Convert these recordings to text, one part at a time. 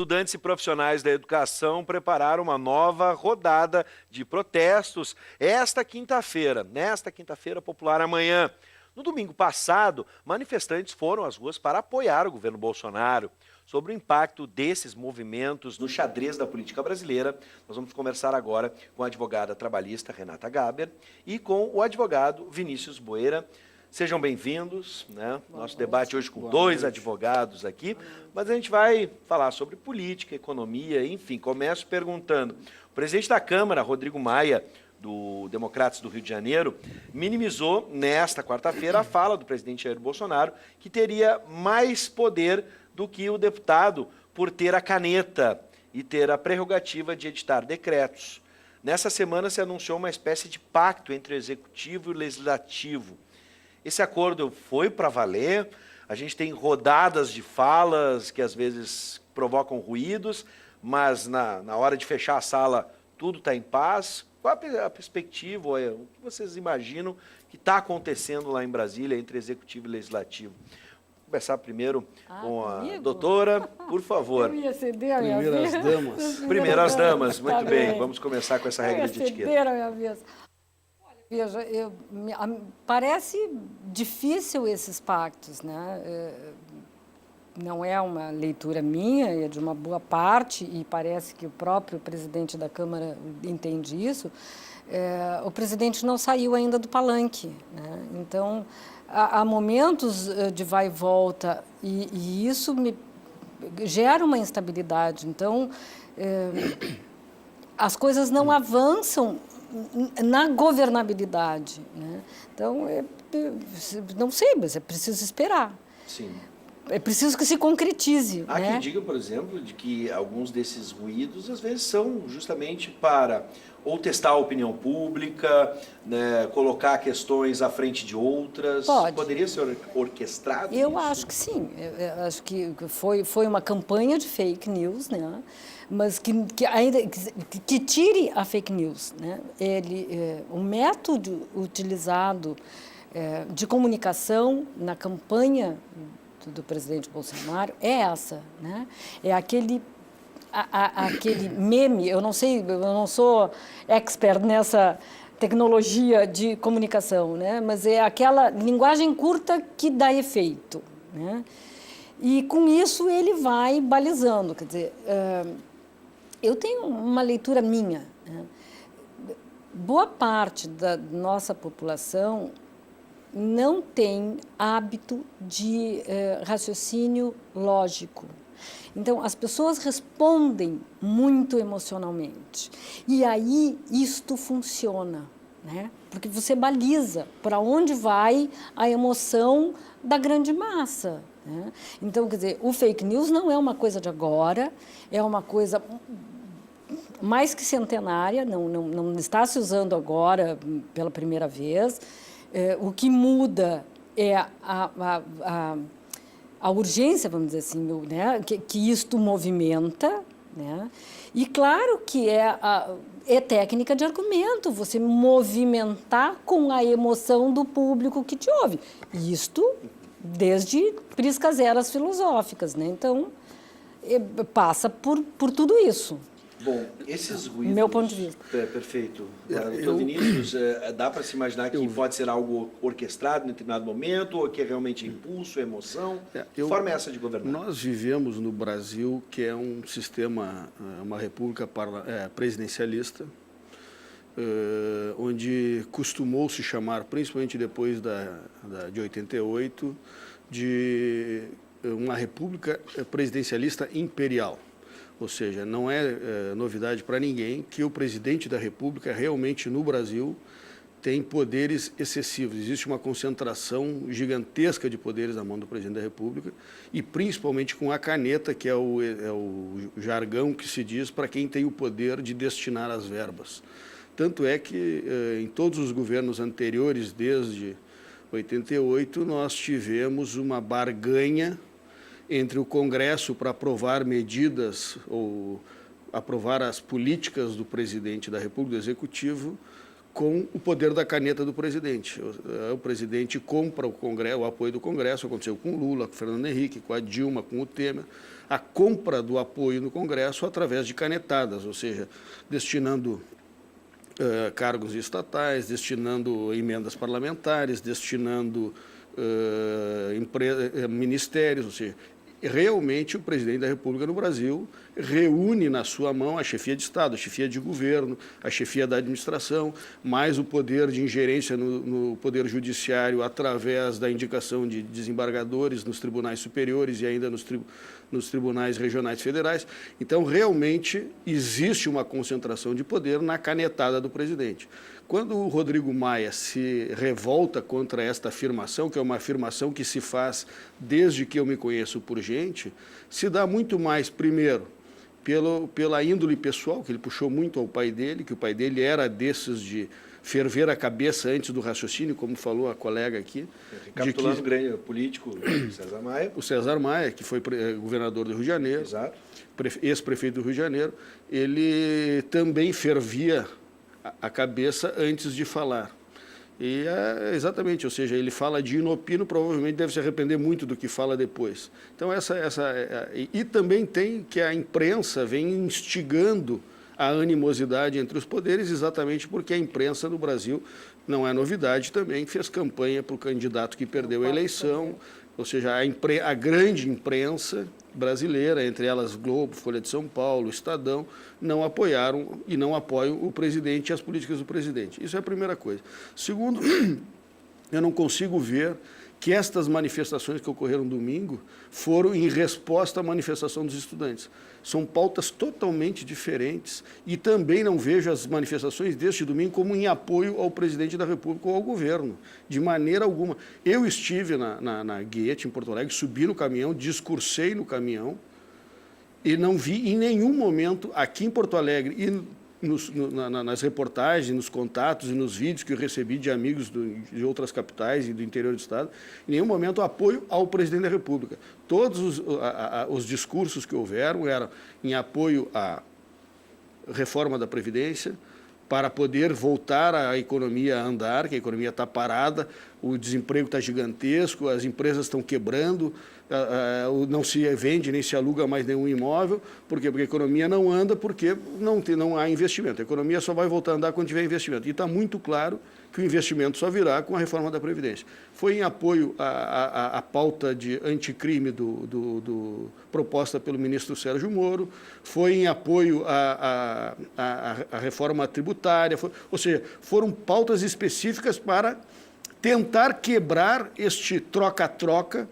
Estudantes e profissionais da educação prepararam uma nova rodada de protestos nesta quinta-feira popular amanhã. No domingo passado, manifestantes foram às ruas para apoiar o governo Bolsonaro. Sobre o impacto desses movimentos no xadrez da política brasileira, nós vamos conversar agora com a advogada trabalhista Renata Gaber e com o advogado Vinícius Boeira. Sejam bem-vindos, né? Nosso debate hoje com dois advogados aqui, mas a gente vai falar sobre política, economia, enfim. Começo perguntando, o presidente da Câmara, Rodrigo Maia, do Democratas do Rio de Janeiro, minimizou nesta quarta-feira a fala do presidente Jair Bolsonaro, que teria mais poder do que o deputado por ter a caneta e ter a prerrogativa de editar decretos. Nessa semana se anunciou uma espécie de pacto entre o Executivo e o Legislativo. Esse acordo foi para valer, a gente tem rodadas de falas que às vezes provocam ruídos, mas na hora de fechar a sala tudo está em paz. Qual a perspectiva, o que vocês imaginam que está acontecendo lá em Brasília entre Executivo e Legislativo? Vou começar primeiro com a doutora, por favor. Eu ia ceder a minha vez. Primeiro as damas. Primeiro as damas, muito Tá bem. bem. Vamos começar com essa regra de etiqueta. Ceder a minha vez. Veja, parece difícil esses pactos, né? Não é uma leitura minha, é de uma boa parte, e parece que o próprio presidente da Câmara entende isso. O presidente não saiu ainda do palanque, né? Então, há momentos de vai e volta, e isso gera uma instabilidade. Então, as coisas não avançam na governabilidade, né? Então, não sei, mas é preciso esperar. Sim. É preciso que se concretize. Há né? quem diga, por exemplo, de que alguns desses ruídos, às vezes, são justamente para ou testar a opinião pública, né, colocar questões à frente de outras. Pode. Poderia ser orquestrado Eu isso? acho que sim. Eu acho que foi uma campanha de fake news, né? Mas que tire a fake news, né? O método utilizado de comunicação na campanha do presidente Bolsonaro é essa, né? É aquele meme, eu não sei, eu não sou expert nessa tecnologia de comunicação, né? Mas é aquela linguagem curta que dá efeito, né? E com isso ele vai balizando, quer dizer, eu tenho uma leitura minha, né? Boa parte da nossa população não tem hábito de raciocínio lógico. Então, as pessoas respondem muito emocionalmente. E aí, isto funciona, né? Porque você baliza para onde vai a emoção da grande massa, né? Então, quer dizer, o fake news não é uma coisa de agora, é uma coisa mais que centenária, não está se usando agora pela primeira vez. O que muda é a urgência, vamos dizer assim, né? que isto movimenta, né? E claro que é técnica de argumento, você movimentar com a emoção do público que te ouve. Isto desde priscas eras filosóficas, né? Então, passa por tudo isso. Bom, esses ruídos... Meu ponto de vista. Perfeito. Doutor Vinícius, dá para se imaginar que pode ser algo orquestrado em determinado momento, ou que é realmente impulso, emoção? Que forma é essa de governar? Nós vivemos no Brasil, que é um sistema, uma república presidencialista, onde costumou se chamar, principalmente depois de 88, de uma república presidencialista imperial. Ou seja, não é novidade para ninguém que o presidente da República realmente no Brasil tem poderes excessivos. Existe uma concentração gigantesca de poderes na mão do presidente da República e principalmente com a caneta, que é o jargão que se diz para quem tem o poder de destinar as verbas. Tanto é que em todos os governos anteriores, desde 88, nós tivemos uma barganha entre o Congresso para aprovar medidas ou aprovar as políticas do presidente da República, do Executivo, com o poder da caneta do presidente. O presidente compra o apoio do Congresso, aconteceu com o Lula, com o Fernando Henrique, com a Dilma, com o Temer, a compra do apoio no Congresso através de canetadas, ou seja, destinando cargos estatais, destinando emendas parlamentares, destinando ministérios, ou seja, realmente o presidente da República no Brasil reúne na sua mão a chefia de Estado, a chefia de governo, a chefia da administração, mais o poder de ingerência no poder judiciário através da indicação de desembargadores nos tribunais superiores e ainda nos tribunais regionais federais. Então, realmente, existe uma concentração de poder na canetada do presidente. Quando o Rodrigo Maia se revolta contra esta afirmação, que é uma afirmação que se faz desde que eu me conheço por gente, se dá muito mais, primeiro, pela índole pessoal, que ele puxou muito ao pai dele, que o pai dele era desses de ferver a cabeça antes do raciocínio, como falou a colega aqui. Recapitulando o grande político, César Maia. O César Maia, que foi governador do Rio de Janeiro, Exato. Ex-prefeito do Rio de Janeiro, ele também fervia a cabeça antes de falar. E exatamente, ou seja, ele fala de inopino, provavelmente deve se arrepender muito do que fala depois. Então, e também tem que a imprensa vem instigando a animosidade entre os poderes, exatamente porque a imprensa no Brasil, não é novidade também, fez campanha para o candidato que perdeu a eleição, ou seja, a grande imprensa brasileira, entre elas Globo, Folha de São Paulo, Estadão, não apoiaram e não apoiam o presidente e as políticas do presidente. Isso é a primeira coisa. Segundo, eu não consigo ver que estas manifestações que ocorreram domingo foram em resposta à manifestação dos estudantes. São pautas totalmente diferentes e também não vejo as manifestações deste domingo como em apoio ao presidente da República ou ao governo, de maneira alguma. Eu estive na Goethe, em Porto Alegre, subi no caminhão, discursei no caminhão e não vi em nenhum momento aqui em Porto Alegre e nas reportagens, nos contatos e nos vídeos que eu recebi de amigos de outras capitais e do interior do Estado, em nenhum momento apoio ao presidente da República. Todos os discursos que houveram eram em apoio à reforma da Previdência, para poder voltar a economia a andar, que a economia está parada, o desemprego está gigantesco, as empresas estão quebrando, não se vende nem se aluga mais nenhum imóvel. Por quê? Porque a economia não anda, porque não há investimento. A economia só vai voltar a andar quando tiver investimento. E está muito claro que o investimento só virá com a reforma da Previdência. Foi em apoio à pauta de anticrime proposta pelo ministro Sérgio Moro, foi em apoio à reforma tributária, ou seja, foram pautas específicas para tentar quebrar este troca-troca,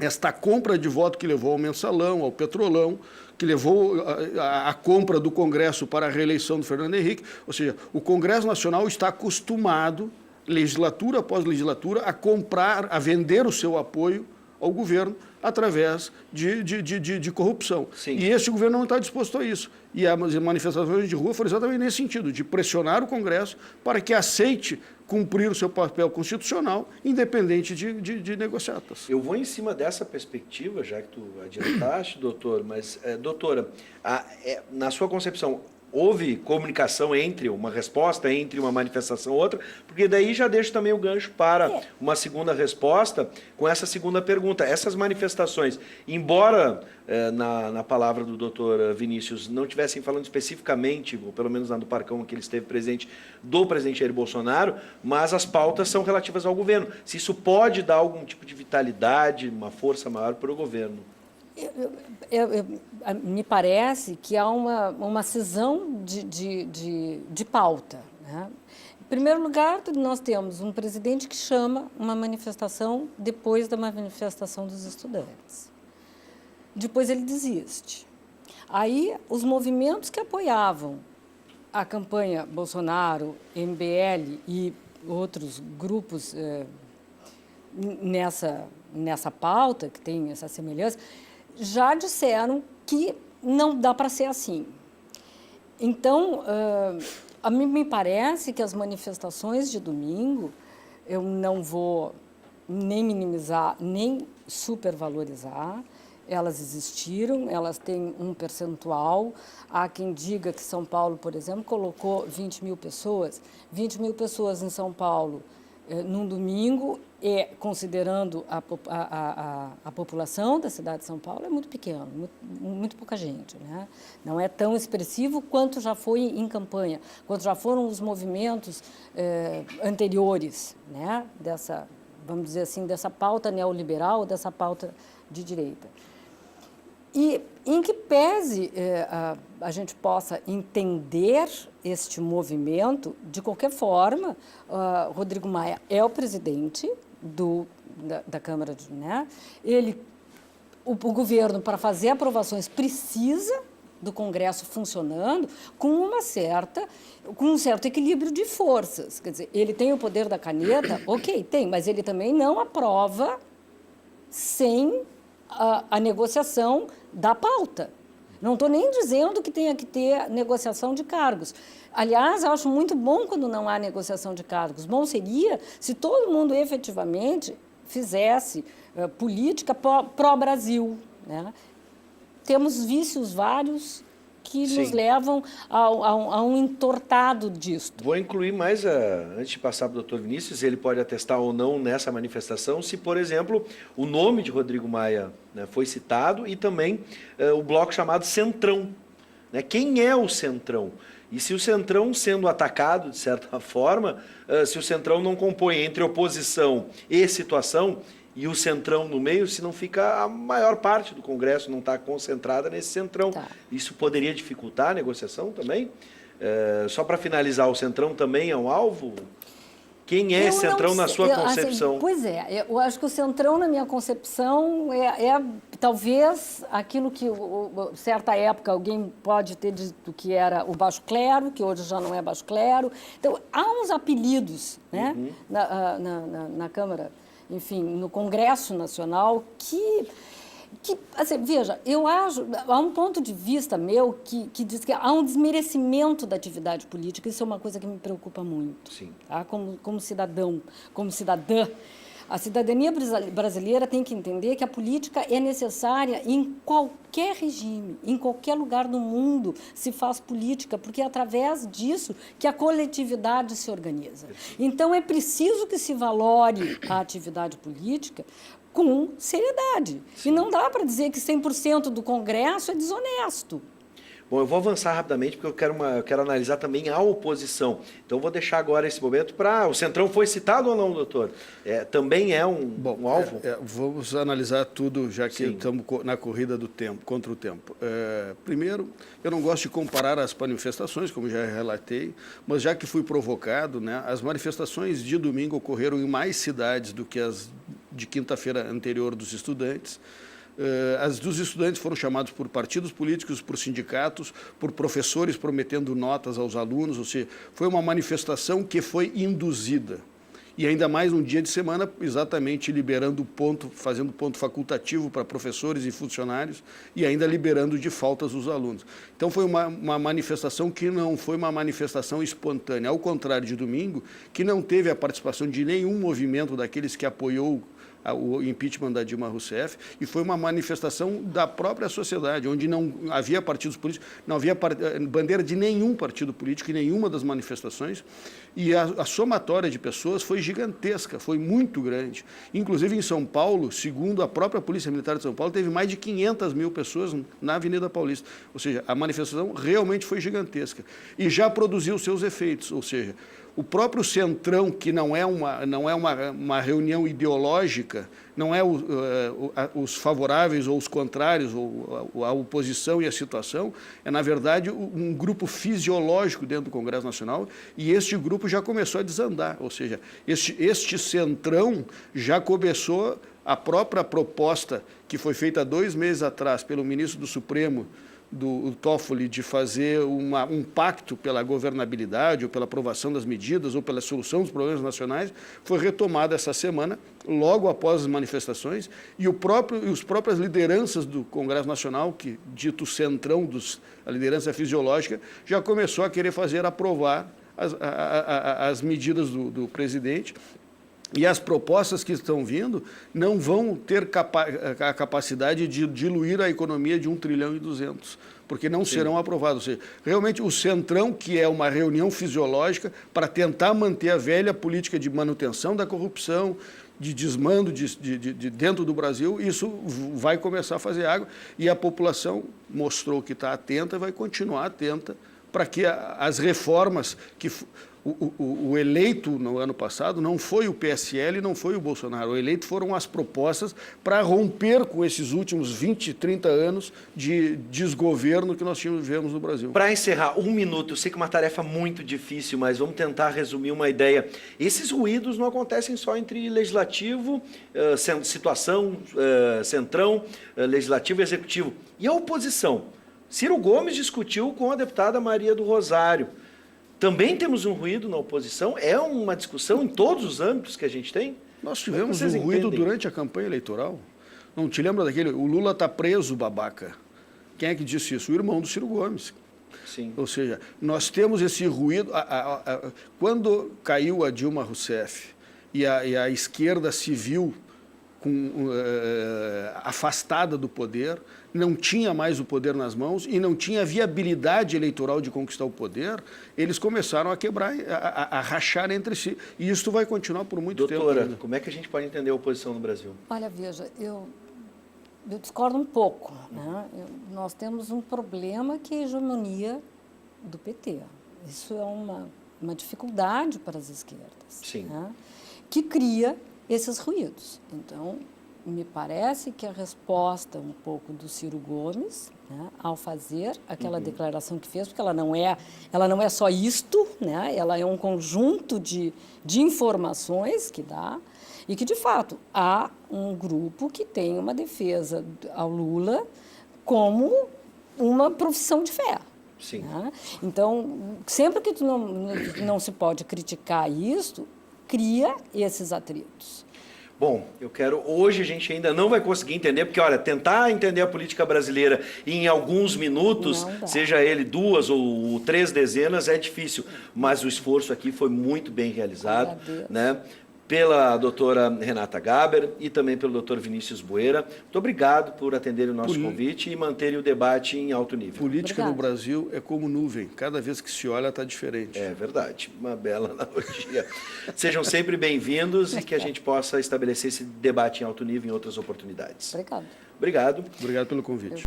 esta compra de voto que levou ao mensalão, ao petrolão, que levou a compra do Congresso para a reeleição do Fernando Henrique. Ou seja, o Congresso Nacional está acostumado, legislatura após legislatura, a comprar, a vender o seu apoio ao governo através de corrupção. Sim. E este governo não está disposto a isso. E as manifestações de rua foram exatamente nesse sentido, de pressionar o Congresso para que aceite cumprir o seu papel constitucional, independente de negociatas. Eu vou em cima dessa perspectiva, já que tu adiantaste, doutor, mas, doutora, na sua concepção, houve comunicação uma resposta entre uma manifestação e outra? Porque daí já deixo também o gancho para uma segunda resposta com essa segunda pergunta. Essas manifestações, embora na palavra do doutor Vinícius não estivessem falando especificamente, ou pelo menos lá no Parcão que ele esteve presente, do presidente Jair Bolsonaro, mas as pautas são relativas ao governo. Se isso pode dar algum tipo de vitalidade, uma força maior para o governo. Me parece que há uma cisão de pauta, né? Em primeiro lugar, nós temos um presidente que chama uma manifestação depois da manifestação dos estudantes. Depois ele desiste. Aí, os movimentos que apoiavam a campanha Bolsonaro, MBL e outros grupos nessa pauta, que tem essa semelhança, já disseram que não dá para ser assim. Então, a mim me parece que as manifestações de domingo, eu não vou nem minimizar, nem supervalorizar, elas existiram, elas têm um percentual. Há quem diga que São Paulo, por exemplo, colocou 20 mil pessoas. 20 mil pessoas em São Paulo num domingo, considerando a população da cidade de São Paulo, é muito pequeno, muito pouca gente, né? Não é tão expressivo quanto já foi em campanha, quanto já foram os movimentos anteriores, né? Dessa, vamos dizer assim, dessa pauta neoliberal, dessa pauta de direita. E em que pese a gente possa entender este movimento, de qualquer forma, Rodrigo Maia é o presidente da Câmara, né? O governo, para fazer aprovações, precisa do Congresso funcionando com um certo equilíbrio de forças. Quer dizer, ele tem o poder da caneta, ok, tem, mas ele também não aprova sem a negociação da pauta. Não estou nem dizendo que tenha que ter negociação de cargos. Aliás, eu acho muito bom quando não há negociação de cargos. Bom seria se todo mundo efetivamente fizesse política pró-Brasil, né? Temos vícios vários que nos levam a um entortado disto. Vou incluir mais, antes de passar para o doutor Vinícius, ele pode atestar ou não nessa manifestação, se, por exemplo, o nome de Rodrigo Maia, né, foi citado e também o bloco chamado Centrão. Né? Quem é o Centrão? E se o Centrão sendo atacado, de certa forma, se o Centrão não compõe entre oposição e situação, e o Centrão no meio, se não fica a maior parte do Congresso não está concentrada nesse Centrão. Tá. Isso poderia dificultar a negociação também? Só para finalizar, o Centrão também é um alvo? Quem é esse Centrão na sua concepção? Assim, pois é, eu acho que o Centrão, na minha concepção, é talvez aquilo que, certa época, alguém pode ter dito que era o baixo clero, que hoje já não é baixo clero. Então, há uns apelidos, né, na Câmara, enfim, no Congresso Nacional, que assim, veja, eu acho, há um ponto de vista meu que diz que há um desmerecimento da atividade política, isso é uma coisa que me preocupa muito. Sim. Tá? Como cidadão, como cidadã. A cidadania brasileira tem que entender que a política é necessária em qualquer regime, em qualquer lugar do mundo se faz política, porque é através disso que a coletividade se organiza. Então, é preciso que se valore a atividade política com seriedade. Sim. E não dá para dizer que 100% do Congresso é desonesto. Bom, eu vou avançar rapidamente, porque eu quero analisar também a oposição. Então, eu vou deixar agora esse momento para... O Centrão foi citado ou não, doutor? Também é um alvo? Vamos analisar tudo, já que estamos na corrida do tempo, contra o tempo. Primeiro, eu não gosto de comparar as manifestações, como já relatei, mas já que fui provocado, né, as manifestações de domingo ocorreram em mais cidades do que as de quinta-feira anterior dos estudantes. As dos estudantes foram chamados por partidos políticos, por sindicatos, por professores prometendo notas aos alunos, ou seja, foi uma manifestação que foi induzida. E ainda mais um dia de semana, exatamente liberando fazendo ponto facultativo para professores e funcionários e ainda liberando de faltas os alunos. Então foi uma manifestação que não foi uma manifestação espontânea, ao contrário de domingo, que não teve a participação de nenhum movimento daqueles que apoiou o impeachment da Dilma Rousseff, e foi uma manifestação da própria sociedade, onde não havia partidos políticos, não havia bandeira de nenhum partido político em nenhuma das manifestações, e a somatória de pessoas foi gigantesca, foi muito grande. Inclusive em São Paulo, segundo a própria Polícia Militar de São Paulo, teve mais de 500 mil pessoas na Avenida Paulista. Ou seja, a manifestação realmente foi gigantesca e já produziu seus efeitos, ou seja, o próprio Centrão, que não é uma reunião ideológica, não é os favoráveis ou os contrários, ou a oposição e a situação, é, na verdade, um grupo fisiológico dentro do Congresso Nacional, e este grupo já começou a desandar, ou seja, este Centrão já começou a própria proposta que foi feita 2 meses atrás pelo ministro do Supremo, do Toffoli, de fazer um pacto pela governabilidade, ou pela aprovação das medidas, ou pela solução dos problemas nacionais, foi retomada essa semana, logo após as manifestações, e os próprias lideranças do Congresso Nacional, que dito Centrão, a liderança fisiológica, já começou a querer aprovar as medidas do presidente, E as propostas que estão vindo não vão ter a capacidade de diluir a economia de 1,2 trilhão, porque não serão aprovadas. Ou seja, realmente o Centrão, que é uma reunião fisiológica para tentar manter a velha política de manutenção da corrupção, de desmando de dentro do Brasil, isso vai começar a fazer água. E a população mostrou que está atenta e vai continuar atenta para que as reformas que... O eleito no ano passado não foi o PSL, não foi o Bolsonaro. O eleito foram as propostas para romper com esses últimos 20, 30 anos de desgoverno que nós tivemos no Brasil. Para encerrar, 1 minuto, eu sei que é uma tarefa muito difícil, mas vamos tentar resumir uma ideia. Esses ruídos não acontecem só entre legislativo, situação, centrão, legislativo e executivo. E a oposição? Ciro Gomes discutiu com a deputada Maria do Rosário. Também temos um ruído na oposição? É uma discussão em todos os âmbitos que a gente tem? Nós tivemos um ruído durante a campanha eleitoral. Não te lembra daquele? O Lula está preso, babaca. Quem é que disse isso? O irmão do Ciro Gomes. Sim. Ou seja, nós temos esse ruído. Quando caiu a Dilma Rousseff e a esquerda se viu afastada do poder, não tinha mais o poder nas mãos e não tinha viabilidade eleitoral de conquistar o poder, eles começaram a quebrar, a rachar entre si. E isso vai continuar por muito tempo. Doutora, como é que a gente pode entender a oposição no Brasil? Olha, veja, eu discordo um pouco, né? Nós temos um problema que é a hegemonia do PT. Isso é uma dificuldade para as esquerdas. Sim. Né? Que cria esses ruídos. Então, me parece que a resposta um pouco do Ciro Gomes, né, ao fazer aquela declaração que fez, porque ela não é só isto, né, ela é um conjunto de informações que dá, e que, de fato, há um grupo que tem uma defesa ao Lula como uma profissão de fé. Sim. Né? Então, sempre que não se pode criticar isso, cria esses atritos. Bom, hoje a gente ainda não vai conseguir entender, porque, olha, tentar entender a política brasileira em alguns minutos, seja ele 2 ou 3 dezenas, é difícil. Mas o esforço aqui foi muito bem realizado, né? Pela doutora Renata Gaber e também pelo doutor Vinícius Bueira. Muito obrigado por atenderem o nosso convite e manterem o debate em alto nível. Política no Brasil é como nuvem. Cada vez que se olha, está diferente. É verdade. Uma bela analogia. Sejam sempre bem-vindos e que a gente possa estabelecer esse debate em alto nível em outras oportunidades. Obrigado. Obrigado. Obrigado pelo convite.